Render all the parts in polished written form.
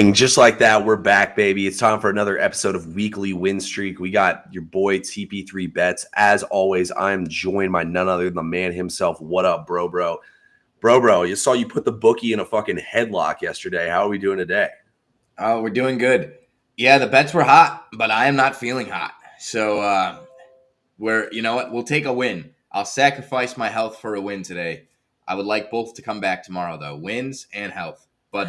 Bang! Just like that, we're back, baby. It's time for another episode of Weekly Win Streak. We got your boy TP3 Bets. As always, I am joined by none other than the man himself. What up, bro? Bro, you saw you put the bookie in a fucking headlock yesterday. How are we doing today? Oh, we're doing good. Yeah, the bets were hot, but I am not feeling hot. So you know what? We'll take a win. I'll sacrifice my health for a win today. I would like both to come back tomorrow, though. Wins and health. But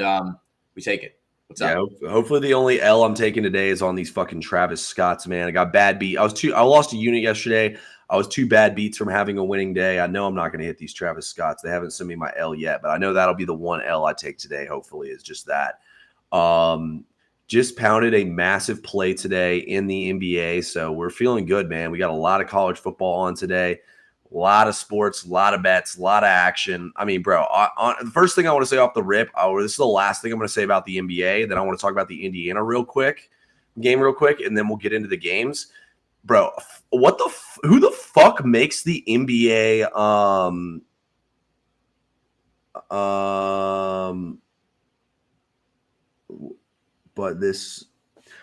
we take it. What's up? Hopefully the only L I'm taking today is on these fucking Travis Scotts, man. I got bad beat. I lost a unit yesterday. I was 2 bad beats from having a winning day. I know I'm not going to hit these Travis Scotts. They haven't sent me my L yet, but I know that'll be the one L I take today, hopefully, is just that. Just pounded a massive play today in the NBA, so we're feeling good, man. We got a lot of college football on today. A lot of sports, a lot of bets, a lot of action. I mean, bro, the first thing I want to say off the rip, this is the last thing I'm going to say about the NBA. Then I want to talk about the Indiana game real quick, and then we'll get into the games. Bro, who the fuck makes the NBA but this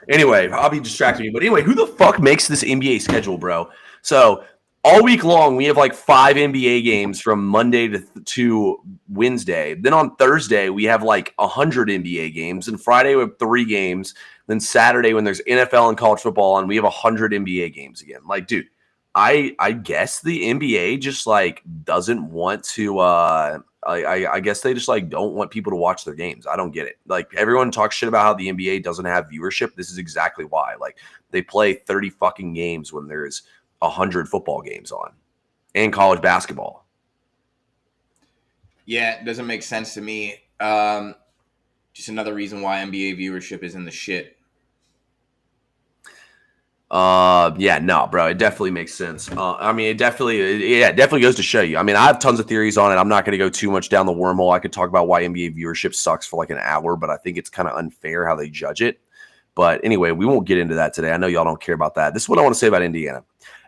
anyway, I'll be distracting you. But anyway, who the fuck makes this NBA schedule, bro? So all week long, we have like 5 NBA games from Monday to Wednesday. Then on Thursday, we have like 100 NBA games. And Friday, we have 3 games. Then Saturday, when there's NFL and college football on, we have 100 NBA games again. Like, dude, I guess the NBA just like doesn't want to I guess they just like don't want people to watch their games. I don't get it. Like, everyone talks shit about how the NBA doesn't have viewership. This is exactly why. Like, they play 30 fucking games when there's 100 football games on and college basketball. Yeah, it doesn't make sense to me. Just another reason why NBA viewership is in the shit. Yeah, no, bro, it definitely makes sense. I mean, it definitely goes to show you. I mean, I have tons of theories on it. I'm not going to go too much down the wormhole. I could talk about why NBA viewership sucks for like an hour, but I think it's kind of unfair how they judge it. But anyway, we won't get into that today. I know y'all don't care about that. This is what I want to say about Indiana.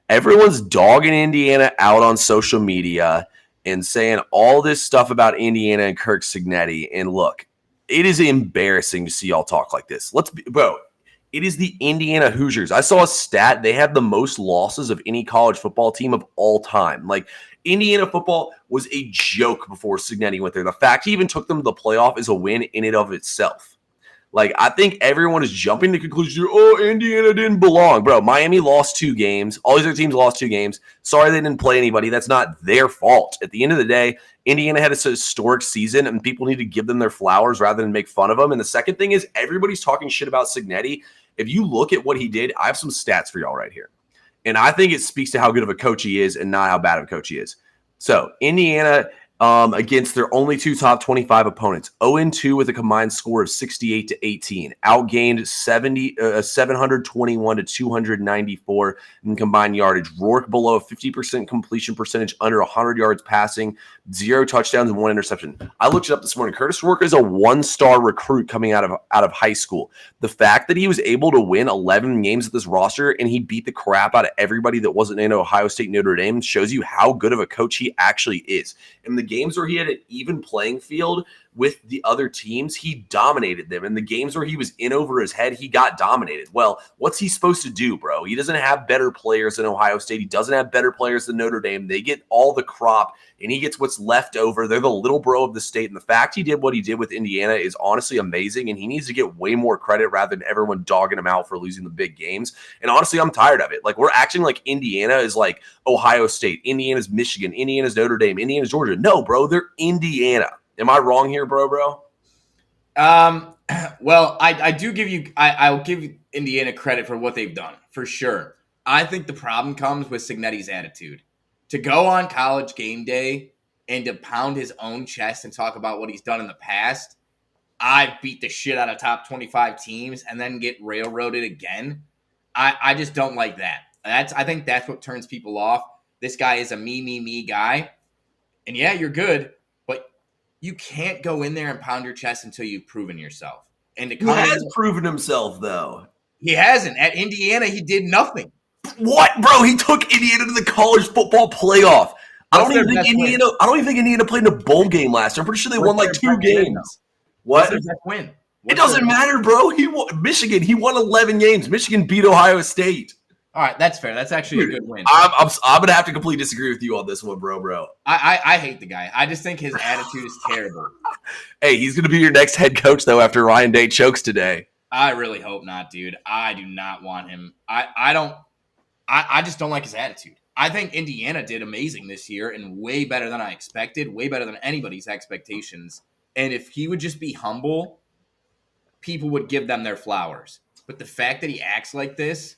Everyone's dogging Indiana out on social media and saying all this stuff about Indiana and Kirk Cignetti. And look, it is embarrassing to see y'all talk like this. Bro, it is the Indiana Hoosiers. I saw a stat. They had the most losses of any college football team of all time. Like, Indiana football was a joke before Cignetti went there. The fact he even took them to the playoff is a win in and of itself. Like, I think everyone is jumping to conclusions. Oh, Indiana didn't belong. Bro, Miami lost 2 games. All these other teams lost 2 games. Sorry they didn't play anybody. That's not their fault. At the end of the day, Indiana had a historic season, and people need to give them their flowers rather than make fun of them. And the second thing is, everybody's talking shit about Cignetti. If you look at what he did, I have some stats for y'all right here. And I think it speaks to how good of a coach he is and not how bad of a coach he is. So, Indiana, against their only 2 top 25 opponents, 0-2 with a combined score of 68-18, outgained 721 to 294 in combined yardage. Rourke below a 50% completion percentage, under 100 yards passing, 0 touchdowns and 1 interception. I looked it up this morning. Curtis Rourke is a 1-star recruit coming out of high school. The fact that he was able to win 11 games at this roster and he beat the crap out of everybody that wasn't in Ohio State, Notre Dame, shows you how good of a coach he actually is. In the games where he had an even playing field with the other teams, he dominated them. In the games where he was in over his head, he got dominated. Well, what's he supposed to do, bro? He doesn't have better players than Ohio State. He doesn't have better players than Notre Dame. They get all the crop, and he gets what's left over. They're the little bro of the state, and the fact he did what he did with Indiana is honestly amazing, and he needs to get way more credit rather than everyone dogging him out for losing the big games. And honestly, I'm tired of it. Like, we're acting like Indiana is like Ohio State, Indiana's Michigan, Indiana's Notre Dame, Indiana's Georgia. No, bro, they're Indiana. Am I wrong here, bro? Well, I'll give Indiana credit for what they've done, for sure. I think the problem comes with Cignetti's attitude. To go on College Game Day and to pound his own chest and talk about what he's done in the past, I beat the shit out of top 25 teams and then get railroaded again. I just don't like that. I think that's what turns people off. This guy is a me guy. And yeah, you're good, but you can't go in there and pound your chest until you've proven yourself. And he has proven himself, though. He hasn't. At Indiana, he did nothing. What, bro? He took Indiana to the college football playoff. I don't even think Indiana played in a bowl game last year. I'm pretty sure they won like 2 games. What's their best win? It doesn't matter, bro. Michigan. He won 11 games. Michigan beat Ohio State. All right, that's fair. That's actually a good win. I'm gonna have to completely disagree with you on this one, bro. I hate the guy. I just think his attitude is terrible. Hey, he's gonna be your next head coach though after Ryan Day chokes today. I really hope not, dude. I do not want him. I just don't like his attitude. I think Indiana did amazing this year and way better than I expected, way better than anybody's expectations. And if he would just be humble, people would give them their flowers. But the fact that he acts like this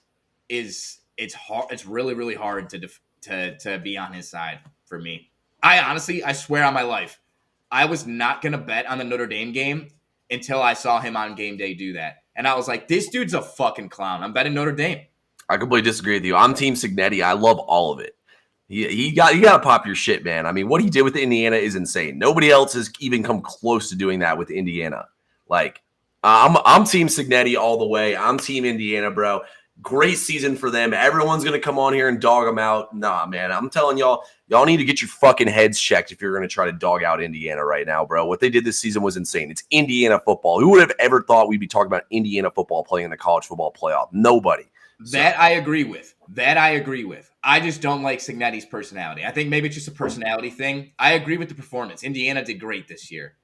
it's hard. It's really, really hard to be on his side for me. I swear on my life, I was not gonna bet on the Notre Dame game until I saw him on game day do that. And I was like, this dude's a fucking clown. I'm betting Notre Dame. I completely disagree with you. I'm Team Cignetti. I love all of it. You got to pop your shit, man. I mean, what he did with Indiana is insane. Nobody else has even come close to doing that with Indiana. Like, I'm Team Cignetti all the way. I'm Team Indiana, bro. Great season for them. Everyone's going to come on here and dog them out. Nah, man. I'm telling y'all need to get your fucking heads checked if you're going to try to dog out Indiana right now, bro. What they did this season was insane. It's Indiana football. Who would have ever thought we'd be talking about Indiana football playing in the college football playoff? Nobody. That I agree with. I just don't like Cignetti's personality. I think maybe it's just a personality thing. I agree with the performance. Indiana did great this year.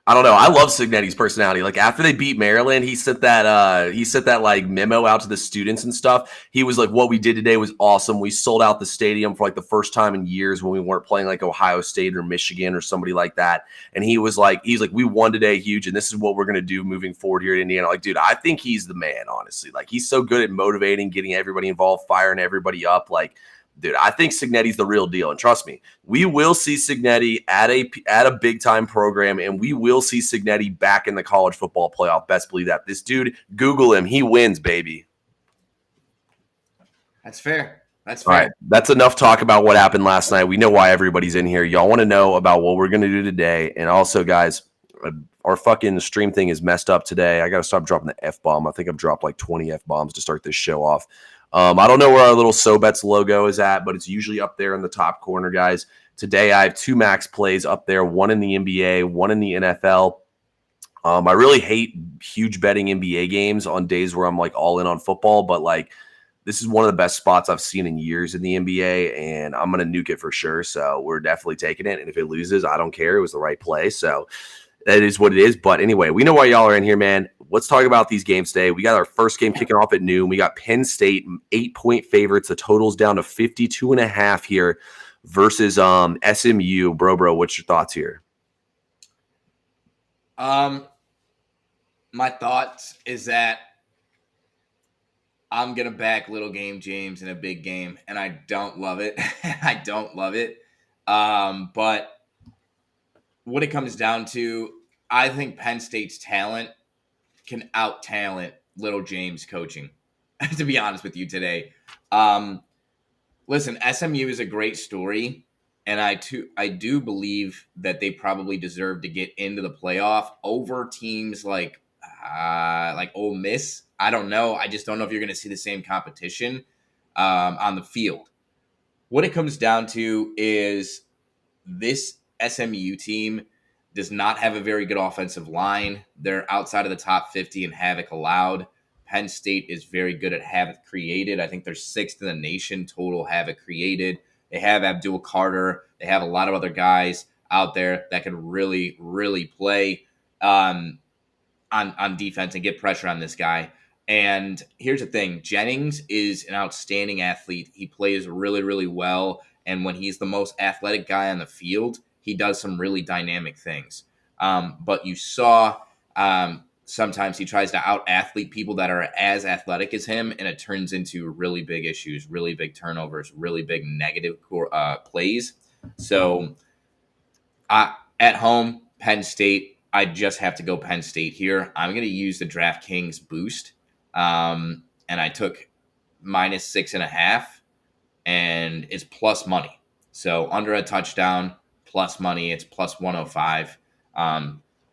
I don't know. I love Cignetti's personality. Like after they beat Maryland, he sent that like memo out to the students and stuff. He was like, "What we did today was awesome. We sold out the stadium for like the first time in years when we weren't playing like Ohio State or Michigan or somebody like that." And he's like, "We won today, huge, and this is what we're gonna do moving forward here at Indiana." Like, dude, I think he's the man. Honestly, like he's so good at motivating, getting everybody involved, firing everybody up. Like, dude, I think Cignetti's the real deal. And trust me, we will see Cignetti at a big time program, and we will see Cignetti back in the college football playoff. Best believe that. This dude, Google him. He wins, baby. That's fair. That's fair. All right. That's enough talk about what happened last night. We know why everybody's in here. Y'all want to know about what we're going to do today. And also, guys, our fucking stream thing is messed up today. I got to stop dropping the F-bomb. I think I've dropped like 20 F-bombs to start this show off. I don't know where our little SoBets logo is at, but it's usually up there in the top corner, guys. Today, I have 2 max plays up there, one in the NBA, one in the NFL. I really hate huge betting NBA games on days where I'm like all in on football, but like this is one of the best spots I've seen in years in the NBA, and I'm going to nuke it for sure. So we're definitely taking it. And if it loses, I don't care. It was the right play. So that is what it is. But anyway, we know why y'all are in here, man. Let's talk about these games today. We got our first game kicking off at noon. We got Penn State 8-point favorites. The total's down to 52.5 here versus SMU. Bro, what's your thoughts here? My thoughts is that I'm gonna back little game James in a big game, and I don't love it. I don't love it. But what it comes down to, I think Penn State's talent can out-talent little James coaching, to be honest with you today. Listen, SMU is a great story, and I do believe that they probably deserve to get into the playoff over teams like Ole Miss. I don't know. I just don't know if you're going to see the same competition on the field. What it comes down to is this SMU team does not have a very good offensive line. They're outside of the top 50 in havoc allowed. Penn State is very good at havoc created. I think they're 6th in the nation total havoc created. They have Abdul Carter. They have a lot of other guys out there that can really, really play on defense and get pressure on this guy. And here's the thing. Jennings is an outstanding athlete. He plays really, really well. And when he's the most athletic guy on the field, he does some really dynamic things. But you saw sometimes he tries to out-athlete people that are as athletic as him, and it turns into really big issues, really big turnovers, really big negative plays. So at home, Penn State, I just have to go Penn State here. I'm going to use the DraftKings boost, and I took -6.5, and it's plus money. So under a touchdown, plus money, it's plus 105.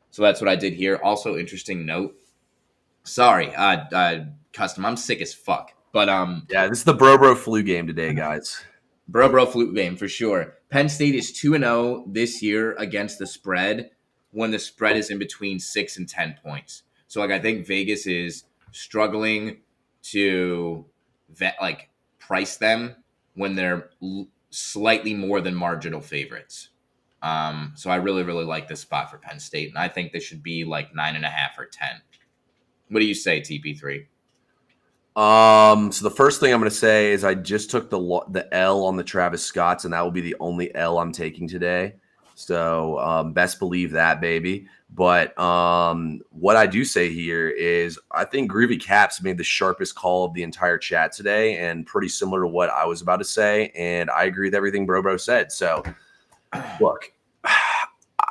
So that's what I did here. Also, interesting note. Sorry, Custom, I'm sick as fuck. But yeah, this is the Bro flu game today, guys. Bro flu game for sure. Penn State is 2-0 this year against the spread. when the spread is in between 6 and 10 points. So like I think Vegas is struggling to price them when they're slightly more than marginal favorites. So I really, really like this spot for Penn State, and I think this should be like 9.5 or 10. What do you say, TP3? So the first thing I'm going to say is I just took the L on the Travis Scotts, and that will be the only L I'm taking today. So best believe that, baby. But what I do say here is I think Groovy Caps made the sharpest call of the entire chat today, and pretty similar to what I was about to say. And I agree with everything Bro said. So look,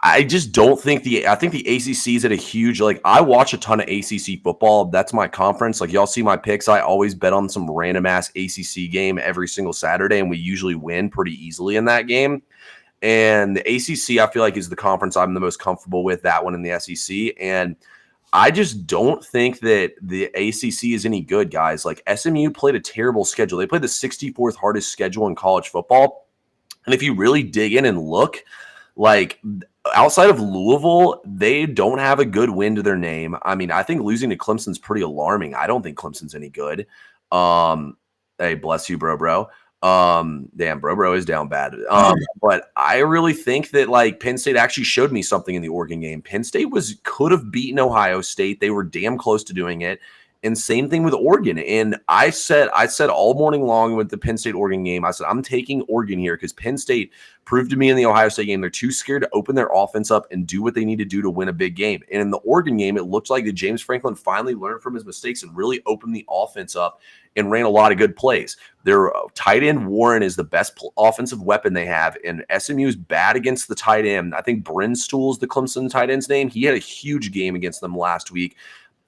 I just don't think I think the ACC is at a huge, like, I watch a ton of ACC football. That's my conference. Like, y'all see my picks. I always bet on some random ass ACC game every single Saturday, and we usually win pretty easily in that game. And the ACC, I feel like, is the conference I'm the most comfortable with, that one in the SEC. And I just don't think that the ACC is any good, guys. Like, SMU played a terrible schedule. They played the 64th hardest schedule in college football. And if you really dig in and look, like, outside of Louisville, they don't have a good win to their name. I mean, I think losing to Clemson's pretty alarming. I don't think Clemson's any good. Hey, bless you, bro. Damn, bro is down bad. But I really think that, like, Penn State actually showed me something in the Oregon game. Penn State could have beaten Ohio State. They were damn close to doing it. And same thing with Oregon. And I said all morning long with the Penn State Oregon game, I said, I'm taking Oregon here because Penn State proved to me in the Ohio State game they're too scared to open their offense up and do what they need to do to win a big game. And in the Oregon game, it looked like that James Franklin finally learned from his mistakes and really opened the offense up and ran a lot of good plays. Their tight end Warren is the best offensive weapon they have, and SMU is bad against the tight end. I think Brinstool is the Clemson tight end's name. He had a huge game against them last week.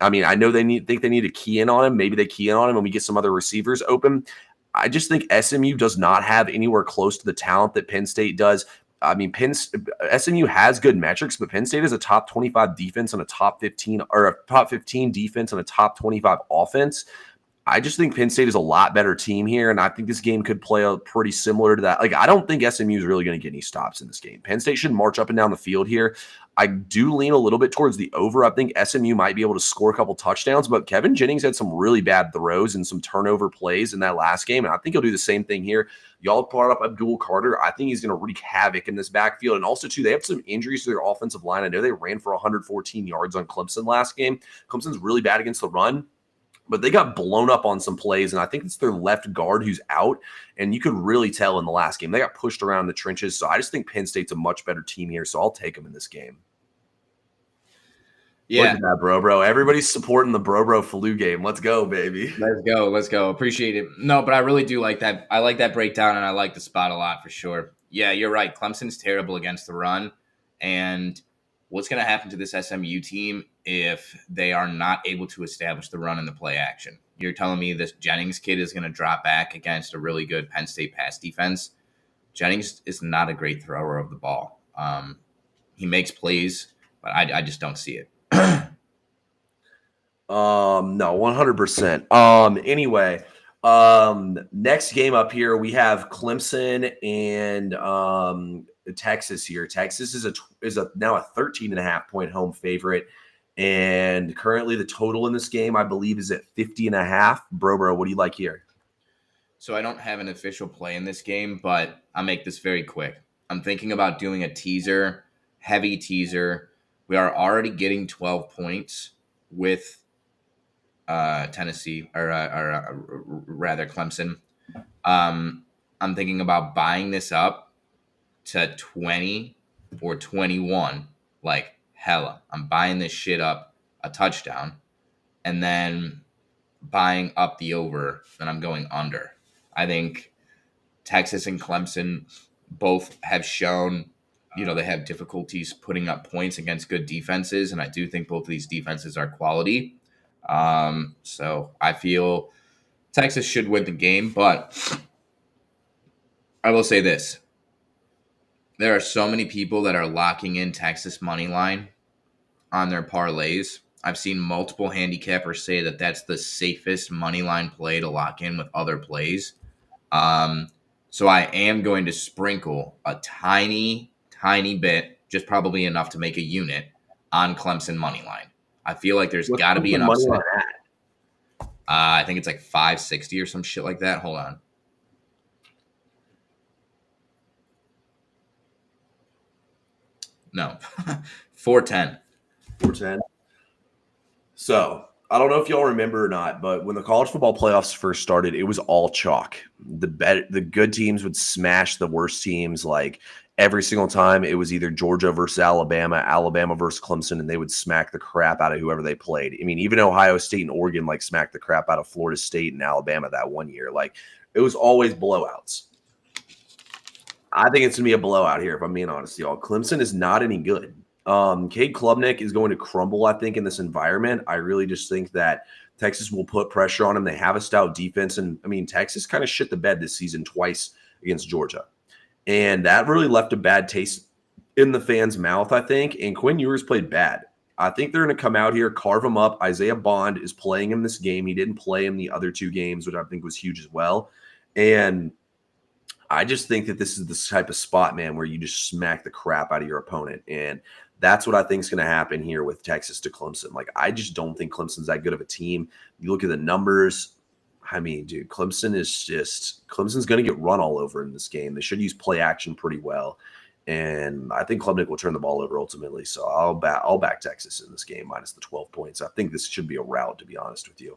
I mean, I know they need to key in on him. Maybe they key in on him when we get some other receivers open. I just think SMU does not have anywhere close to the talent that Penn State does. I mean, SMU has good metrics, but Penn State is a top 25 defense and a top 15 defense and a top 25 offense. I just think Penn State is a lot better team here, and I think this game could play out pretty similar to that. Like, I don't think SMU is really going to get any stops in this game. Penn State should march up and down the field here. I do lean a little bit towards the over. I think SMU might be able to score a couple touchdowns, but Kevin Jennings had some really bad throws and some turnover plays in that last game, and I think he'll do the same thing here. Y'all brought up Abdul Carter. I think he's going to wreak havoc in this backfield. And also, too, they have some injuries to their offensive line. I know they ran for 114 yards on Clemson last game. Clemson's really bad against the run, but they got blown up on some plays, and I think it's their left guard who's out, and you could really tell in the last game. They got pushed around in the trenches, so I just think Penn State's a much better team here, so I'll take them in this game. Yeah. Look at that, bro. Everybody's supporting the bro flu game. Let's go, baby. Let's go. Appreciate it. No, but I really do like that. I like that breakdown, and I like the spot a lot for sure. Yeah, you're right. Clemson's terrible against the run, and what's going to happen to this SMU team if they are not able to establish the run and the play action? You're telling me this Jennings kid is going to drop back against a really good Penn State pass defense? Jennings is not a great thrower of the ball. He makes plays, but I just don't see it. No, 100%. Anyway, next game up here, we have Clemson and Texas here. Texas is now a 13.5 point home favorite, and currently the total in this game, I believe, is at 50.5. Bro, what do you like here? So I don't have an official play in this game, but I'll make this very quick. I'm thinking about doing a heavy teaser. We are already getting 12 points with Tennessee, or rather Clemson. I'm thinking about buying this up to 20 or 21, like hella. I'm buying this shit up a touchdown, and then buying up the over, and I'm going under. I think Texas and Clemson both have shown, they have difficulties putting up points against good defenses, and I do think both of these defenses are quality. So I feel Texas should win the game, but I will say this. There are so many people that are locking in Texas money line on their parlays. I've seen multiple handicappers say that that's the safest money line play to lock in with other plays. So I am going to sprinkle a tiny bit just probably enough to make a unit on Clemson money line. I feel like there's What's got to be an Clemson money upset. line at? I think it's like 560 or some shit like that. Hold on. No, 410. 410. So I don't know if y'all remember or not, but when the college football playoffs first started, it was all chalk. The good teams would smash the worst teams like every single time. It was either Georgia versus Alabama, Alabama versus Clemson, and they would smack the crap out of whoever they played. I mean, even Ohio State and Oregon like smacked the crap out of Florida State and Alabama that one year. Like it was always blowouts. I think it's gonna be a blowout here, if I'm being honest, y'all. Clemson is not any good. Cade Klubnik is going to crumble, I think, in this environment. I really just think that Texas will put pressure on them. They have a stout defense, and I mean, Texas kind of shit the bed this season twice against Georgia, and that really left a bad taste in the fans' mouth, I think. And Quinn Ewers played bad. I think they're going to come out here, carve him up. Isaiah Bond is playing in this game. He didn't play in the other two games, which I think was huge as well. And I just think that this is the type of spot, man, where you just smack the crap out of your opponent. And that's what I think is going to happen here with Texas to Clemson. Like, I just don't think Clemson's that good of a team. You look at the numbers. I mean, dude, Clemson's going to get run all over in this game. They should use play action pretty well. And I think Klubnik will turn the ball over ultimately. So I'll back Texas in this game minus the 12 points. I think this should be a rout, to be honest with you.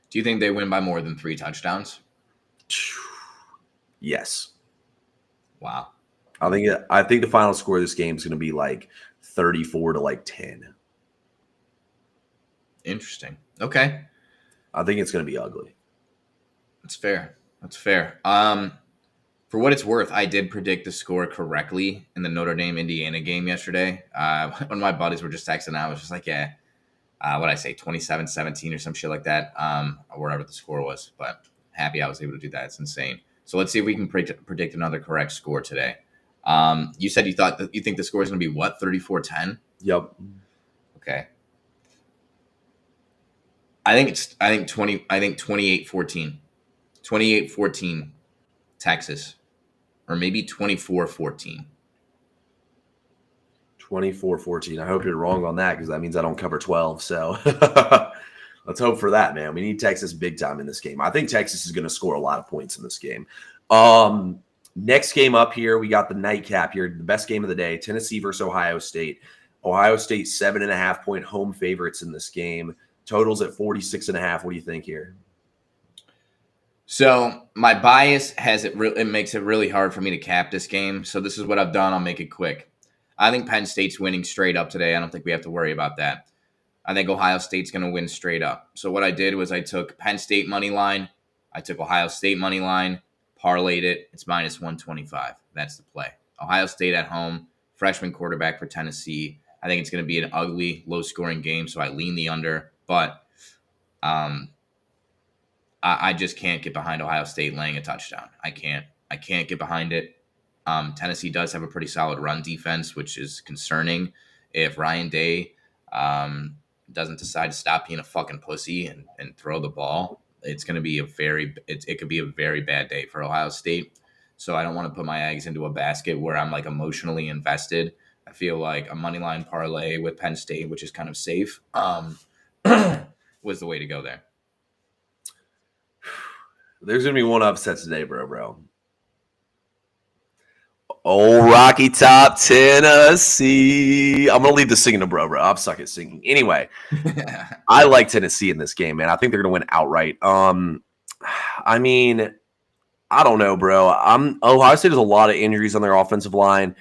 Do you think they win by more than 3 touchdowns? Yes. Wow. I think the final score of this game is going to be like 34 to like 10. Interesting. Okay. I think it's going to be ugly. That's fair. For what it's worth, I did predict the score correctly in the Notre Dame-Indiana game yesterday. When my buddies were just texting, I was just like, yeah, what'd I say, 27-17 or some shit like that, or whatever the score was. But happy I was able to do that. It's insane. So let's see if we can predict another correct score today. You said you think the score is going to be what, 34-10? Yep. Okay. I think 28-14. 28-14 Texas. Or maybe 24-14. 24-14. I hope you're wrong on that because that means I don't cover 12. So let's hope for that, man. We need Texas big time in this game. I think Texas is going to score a lot of points in this game. Next game up here, we got the nightcap here, the best game of the day, Tennessee versus Ohio State. Ohio State 7.5-point home favorites in this game. Totals at 46.5. What do you think here? So my bias it makes it really hard for me to cap this game. So this is what I've done. I'll make it quick. I think Penn State's winning straight up today. I don't think we have to worry about that. I think Ohio State's going to win straight up. So what I did was I took Penn State money line. I took Ohio State money line, parlayed it. It's minus 125. That's the play. Ohio State at home, freshman quarterback for Tennessee. I think it's going to be an ugly, low-scoring game, so I lean the under. But I just can't get behind Ohio State laying a touchdown. I can't get behind it. Tennessee does have a pretty solid run defense, which is concerning. If Ryan Day doesn't decide to stop being a fucking pussy and throw the ball, it's going to be it could be a very bad day for Ohio State. So I don't want to put my eggs into a basket where I'm like emotionally invested. I feel like a money line parlay with Penn State, which is kind of safe, was the way to go there. There's going to be one upset today, bro. Oh, Rocky Top, Tennessee. I'm going to leave the singing to bro. I'm stuck at singing. Anyway, I like Tennessee in this game, man. I think they're going to win outright. I mean, I don't know, bro. Ohio State has a lot of injuries on their offensive line.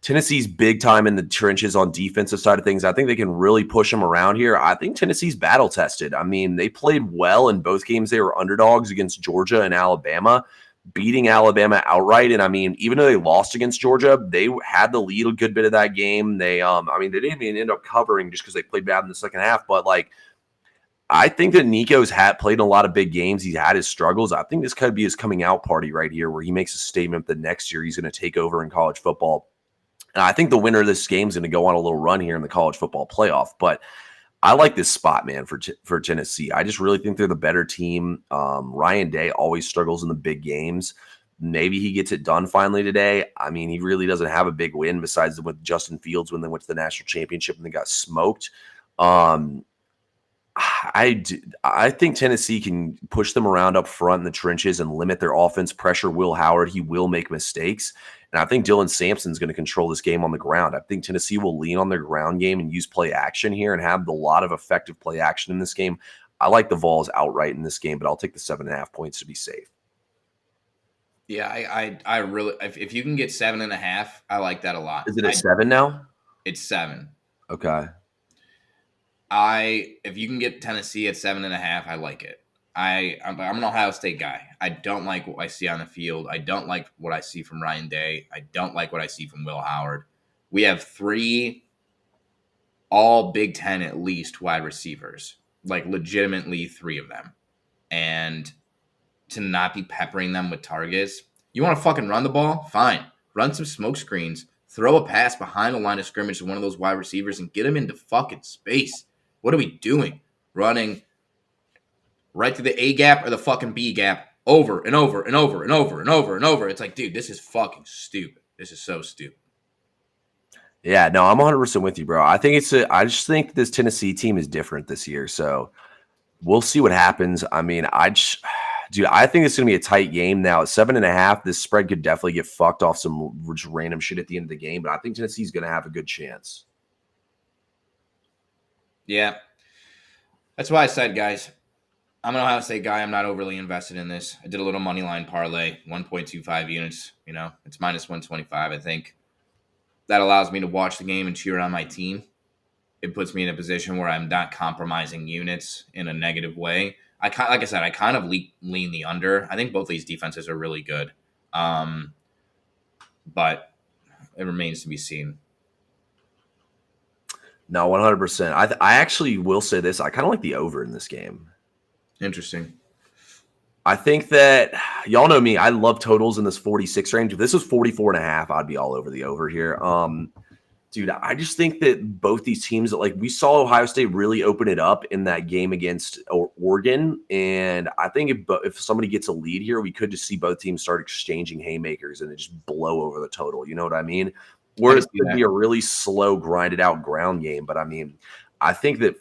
Tennessee's big time in the trenches on defensive side of things. I think they can really push them around here. I think Tennessee's battle tested. I mean, they played well in both games. They were underdogs against Georgia and Alabama, beating Alabama outright. And I mean, even though they lost against Georgia, they had the lead a good bit of that game. They didn't even end up covering just because they played bad in the second half. But like, I think that Nico's played in a lot of big games. He's had his struggles. I think this could be his coming out party right here, where he makes a statement that next year he's going to take over in college football. And I think the winner of this game is going to go on a little run here in the college football playoff. But I like this spot, man, for Tennessee. I just really think they're the better team. Ryan Day always struggles in the big games. Maybe he gets it done finally today. I mean, he really doesn't have a big win besides with Justin Fields when they went to the national championship and they got smoked. Um, I think Tennessee can push them around up front in the trenches and limit their offense, pressure Will Howard. He will make mistakes. And I think Dylan Sampson's going to control this game on the ground. I think Tennessee will lean on their ground game and use play action here and have a lot of effective play action in this game. I like the Vols outright in this game, but I'll take the 7.5 points to be safe. Yeah, I really, if you can get 7.5, I like that a lot. Is it at 7 now? It's 7. Okay. If you can get Tennessee at 7.5, I like it. I'm an Ohio State guy. I don't like what I see on the field. I don't like what I see from Ryan Day. I don't like what I see from Will Howard. We have 3 all Big Ten at least wide receivers, like legitimately 3 of them. And to not be peppering them with targets. You want to fucking run the ball? Fine. Run some smoke screens. Throw a pass behind the line of scrimmage to one of those wide receivers and get him into fucking space. What are we doing? Running right to the A gap or the fucking B gap over and over and over and over and over and over. It's like, dude, this is fucking stupid. This is so stupid. Yeah, no, I'm 100% with you, bro. I just think this Tennessee team is different this year. So we'll see what happens. I mean, dude, I think it's going to be a tight game now. At 7.5, this spread could definitely get fucked off some just random shit at the end of the game, but I think Tennessee's going to have a good chance. Yeah. That's why I said, guys, I'm an Ohio State guy. I'm not overly invested in this. I did a little money line parlay, 1.25 units. You know, it's minus 125, I think. That allows me to watch the game and cheer on my team. It puts me in a position where I'm not compromising units in a negative way. Like I said, I kind of lean the under. I think both these defenses are really good. But it remains to be seen. No, 100%. I actually will say this. I kind of like the over in this game. Interesting. I think that y'all know me. I love totals in this 46 range. If this was 44.5, I'd be all over the over here. Dude, I just think that both these teams, like we saw Ohio State really open it up in that game against Oregon. And I think if somebody gets a lead here, we could just see both teams start exchanging haymakers and it just blow over the total. You know what I mean? Where it could be a really slow, grinded out ground game. But I mean, I think that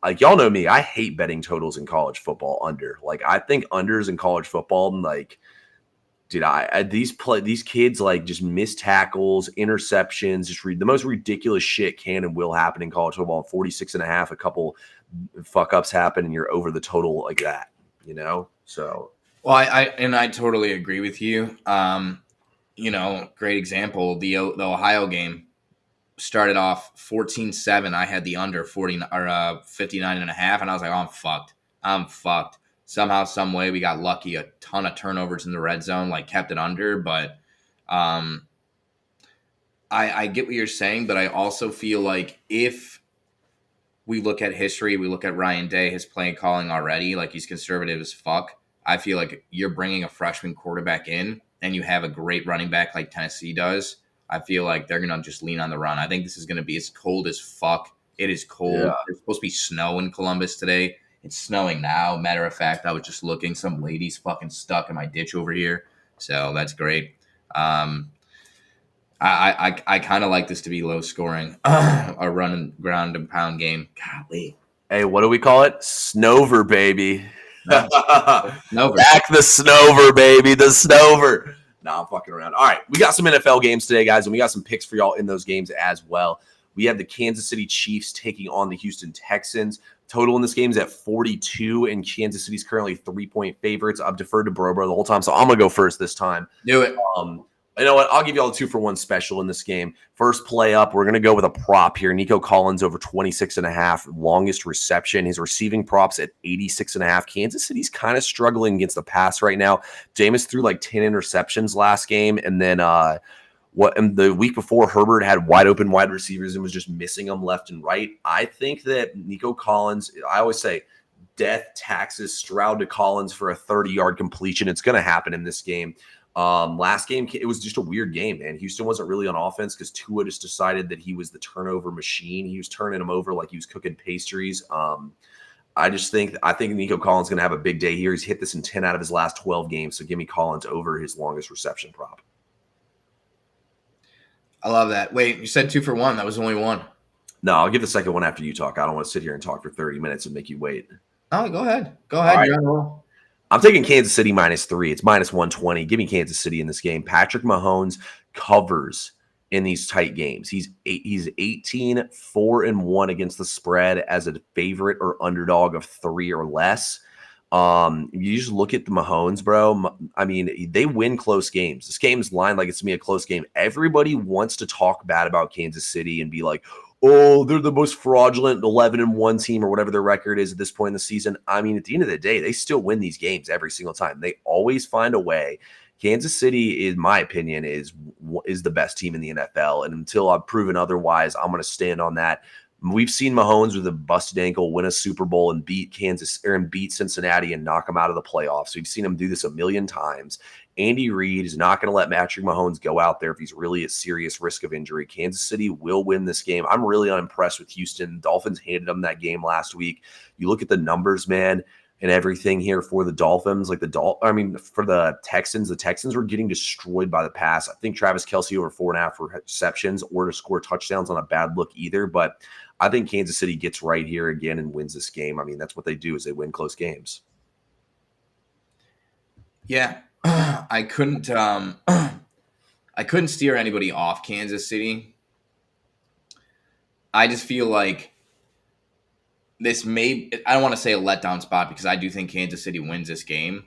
like y'all know me, I hate betting totals in college football under. Like I think unders in college football, like, dude, these kids like just miss tackles, interceptions, just read the most ridiculous shit can and will happen in college football. 46.5, a couple fuck ups happen, and you're over the total like that, you know. So, well, I totally agree with you. You know, great example, the Ohio game started off 14-7. I had the under 59.5, and I was like, oh, I'm fucked. Somehow, some way, we got lucky. A ton of turnovers in the red zone, like kept it under. But I get what you're saying, but I also feel like if we look at history, we look at Ryan Day, his play calling already, like he's conservative as fuck. I feel like you're bringing a freshman quarterback in, and you have a great running back like Tennessee does. I feel like they're going to just lean on the run. I think this is going to be as cold as fuck. It is cold. Yeah. There's supposed to be snow in Columbus today. It's snowing now. Matter of fact, I was just looking. Some lady's fucking stuck in my ditch over here. So that's great. I kind of like this to be low scoring. A run and ground and pound game. Golly. Hey, what do we call it? Snover, baby. Snover. Back the Snover, baby. The Snover. Nah, I'm fucking around. All right, we got some NFL games today, guys, and we got some picks for y'all in those games as well. We have the Kansas City Chiefs taking on the Houston Texans. Total in this game is at 42, and Kansas City's currently 3-point favorites. I've deferred to Bro the whole time, so I'm going to go first this time. Do it. You know what? I'll give you all the 2-for-1 special in this game. First play up, we're going to go with a prop here. Nico Collins over 26.5, longest reception. His receiving props at 86.5. Kansas City's kind of struggling against the pass right now. Jameis threw like 10 interceptions last game, and then and the week before, Herbert had wide open wide receivers and was just missing them left and right. I think that Nico Collins, I always say, death taxes Stroud to Collins for a 30-yard completion. It's going to happen in this game. Last game, it was just a weird game, man. Houston wasn't really on offense because Tua just decided that he was the turnover machine. He was turning them over like he was cooking pastries. I think Nico Collins is going to have a big day here. He's hit this in 10 out of his last 12 games. So give me Collins over his longest reception prop. I love that. Wait, you said 2 for 1. That was only one. No, I'll give the second one after you talk. I don't want to sit here and talk for 30 minutes and make you wait. Oh, go ahead. Go ahead. Right. You're on roll. I'm taking Kansas City -3. It's -120. Give me Kansas City in this game. Patrick Mahomes covers in these tight games. He's 18, 4-1 against the spread as a favorite or underdog of 3 or less. You just look at the Mahomes, bro. I mean, they win close games. This game's lined like it's gonna be a close game. Everybody wants to talk bad about Kansas City and be like, oh, they're the most fraudulent 11-1 team or whatever their record is at this point in the season. I mean, at the end of the day, they still win these games every single time. They always find a way. Kansas City, in my opinion, is the best team in the NFL. And until I've proven otherwise, I'm going to stand on that. We've seen Mahomes with a busted ankle win a Super Bowl and beat Cincinnati and knock them out of the playoffs. We've seen him do this a million times. Andy Reid is not going to let Patrick Mahomes go out there if he's really at serious risk of injury. Kansas City will win this game. I'm really unimpressed with Houston. Dolphins handed them that game last week. You look at the numbers, man, and everything here for the Dolphins. For the Texans were getting destroyed by the pass. I think Travis Kelce over 4.5 receptions or to score touchdowns on a bad look either. But I think Kansas City gets right here again and wins this game. I mean, that's what they do is they win close games. Yeah. I couldn't steer anybody off Kansas City. I just feel like this I don't want to say a letdown spot because I do think Kansas City wins this game.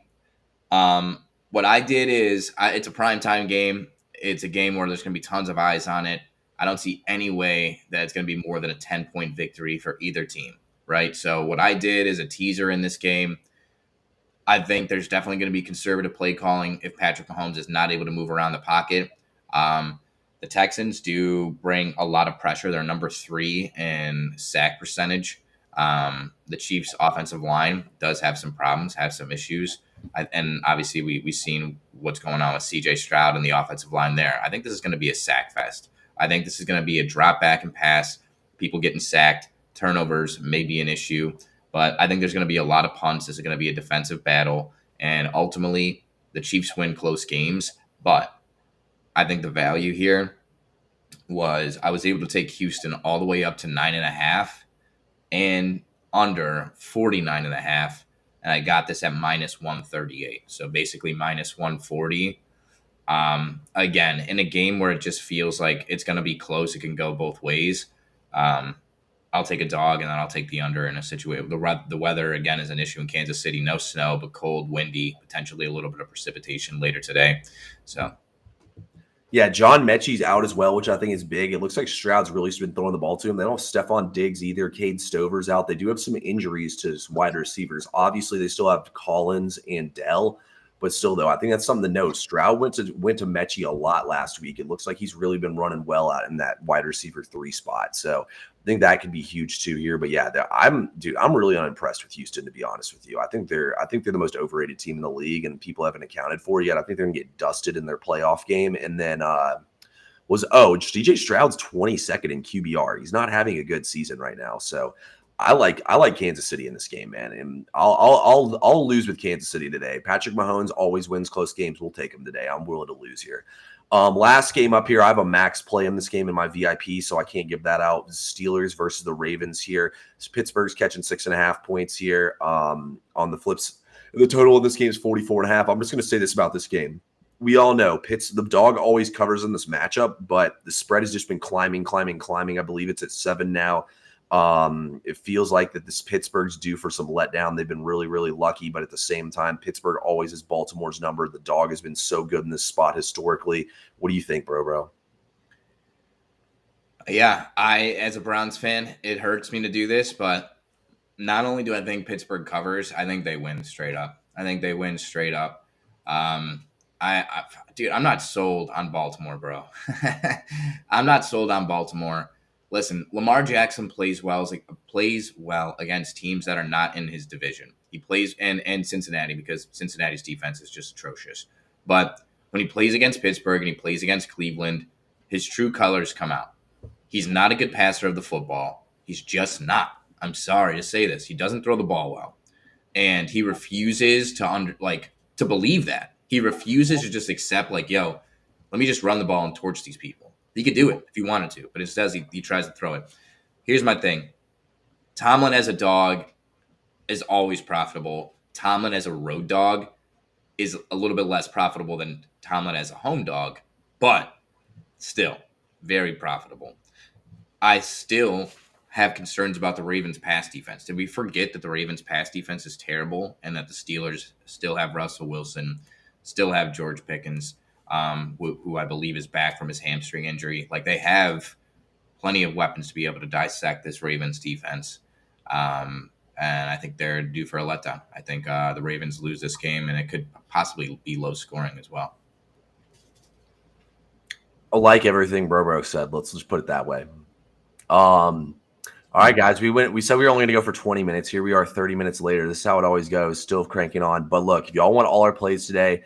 What I did is it's a primetime game. It's a game where there's going to be tons of eyes on it. I don't see any way that it's going to be more than a 10-point victory for either team, right? So what I did is a teaser in this game. I think there's definitely going to be conservative play calling if Patrick Mahomes is not able to move around the pocket. The Texans do bring a lot of pressure. They're number 3 in sack percentage. The Chiefs' offensive line does have some problems, have some issues. And obviously we've seen what's going on with C.J. Stroud and the offensive line there. I think this is going to be a sack fest. I think this is going to be a drop back and pass, people getting sacked, turnovers may be an issue. But I think there's going to be a lot of punts. This is going to be a defensive battle. And ultimately, the Chiefs win close games. But I think the value here was I was able to take Houston all the way up to 9.5 and under 49.5. And I got this at -138. So basically -140. Again, in a game where it just feels like it's going to be close, it can go both ways. I'll take a dog, and then I'll take the under in a situation. The weather, again, is an issue in Kansas City. No snow, but cold, windy, potentially a little bit of precipitation later today. So, yeah, John Mechie's out as well, which I think is big. It looks like Stroud's really been throwing the ball to him. They don't have Stephon Diggs either. Cade Stover's out. They do have some injuries to wide receivers. Obviously, they still have Collins and Dell. But still, though, I think that's something to note. Stroud went to Mechie a lot last week. It looks like he's really been running well out in that wide receiver 3 spot. So I think that could be huge too here. But yeah, I'm really unimpressed with Houston, to be honest with you. I think they're the most overrated team in the league, and people haven't accounted for it yet. I think they're gonna get dusted in their playoff game. And then DJ Stroud's 22nd in QBR. He's not having a good season right now. So I like Kansas City in this game, man, and I'll lose with Kansas City today. Patrick Mahomes always wins close games. We'll take him today. I'm willing to lose here. Last game up here, I have a max play in this game in my VIP, so I can't give that out. Steelers versus the Ravens here. Pittsburgh's catching 6.5 points here. On the flips, the total in this game is 44.5. I'm just going to say this about this game. We all know the dog always covers in this matchup, but the spread has just been climbing. I believe it's at 7 now. It feels like that this Pittsburgh's due for some letdown. They've been really, really lucky, but at the same time, Pittsburgh always is Baltimore's number. The dog has been so good in this spot historically. What do you think, bro? Yeah, as a Browns fan, it hurts me to do this, but not only do I think Pittsburgh covers, I think they win straight up. Dude, I'm not sold on Baltimore, bro. I'm not sold on Baltimore. Listen, Lamar Jackson plays well against teams that are not in his division. He plays and Cincinnati, because Cincinnati's defense is just atrocious. But when he plays against Pittsburgh and he plays against Cleveland, his true colors come out. He's not a good passer of the football. He's just not. I'm sorry to say this. He doesn't throw the ball well. And he refuses to believe that. He refuses to just accept, like, yo, let me just run the ball and torch these people. He could do it if he wanted to, but instead he tries to throw it. Here's my thing. Tomlin as a dog is always profitable. Tomlin as a road dog is a little bit less profitable than Tomlin as a home dog, but still very profitable. I still have concerns about the Ravens' pass defense. Did we forget that the Ravens' pass defense is terrible and that the Steelers still have Russell Wilson, still have George Pickens, who I believe is back from his hamstring injury? Like, they have plenty of weapons to be able to dissect this Ravens defense. And I think they're due for a letdown. I think the Ravens lose this game, and it could possibly be low scoring as well. I like everything Bro said. Let's just put it that way. All right, guys. We said we were only going to go for 20 minutes. Here we are 30 minutes later. This is how it always goes. Still cranking on. But look, if y'all want all our plays today,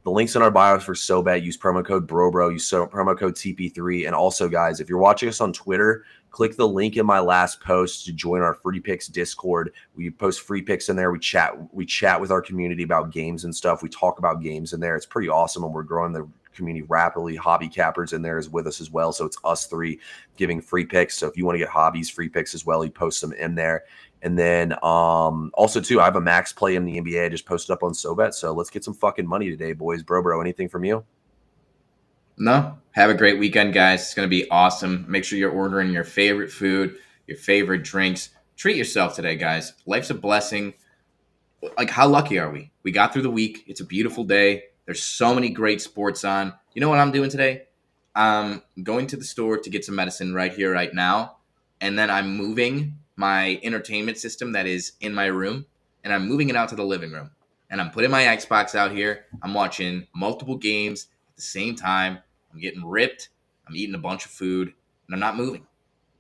the links in our bios for SoBet. Use promo code BROBRO. Use promo code TP3. And also, guys, if you're watching us on Twitter, click the link in my last post to join our Free Picks Discord. We post free picks in there. We chat with our community about games and stuff. We talk about games in there. It's pretty awesome, and we're growing the community rapidly. Hobby Cappers in there is with us as well. So it's us three giving free picks. So if you want to get hobbies free picks as well, you post them in there. And then also too, I have a max play in the NBA. I just posted up on SoBet. So let's get some fucking money today, boys. Bro, anything from you? No. Have a great weekend, guys. It's going to be awesome. Make sure you're ordering your favorite food, your favorite drinks. Treat yourself today, guys. Life's a blessing. Like, how lucky are we? We got through the week. It's a beautiful day. There's so many great sports on. You know what I'm doing today? I'm going to the store to get some medicine right here, right now. And then I'm moving my entertainment system that is in my room, and I'm moving it out to the living room. And I'm putting my Xbox out here. I'm watching multiple games at the same time. I'm getting ripped. I'm eating a bunch of food, and I'm not moving.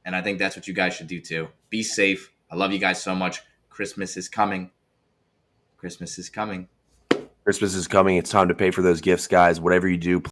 And I think that's what you guys should do too. Be safe. I love you guys so much. Christmas is coming. Christmas is coming. Christmas is coming. It's time to pay for those gifts, guys. Whatever you do,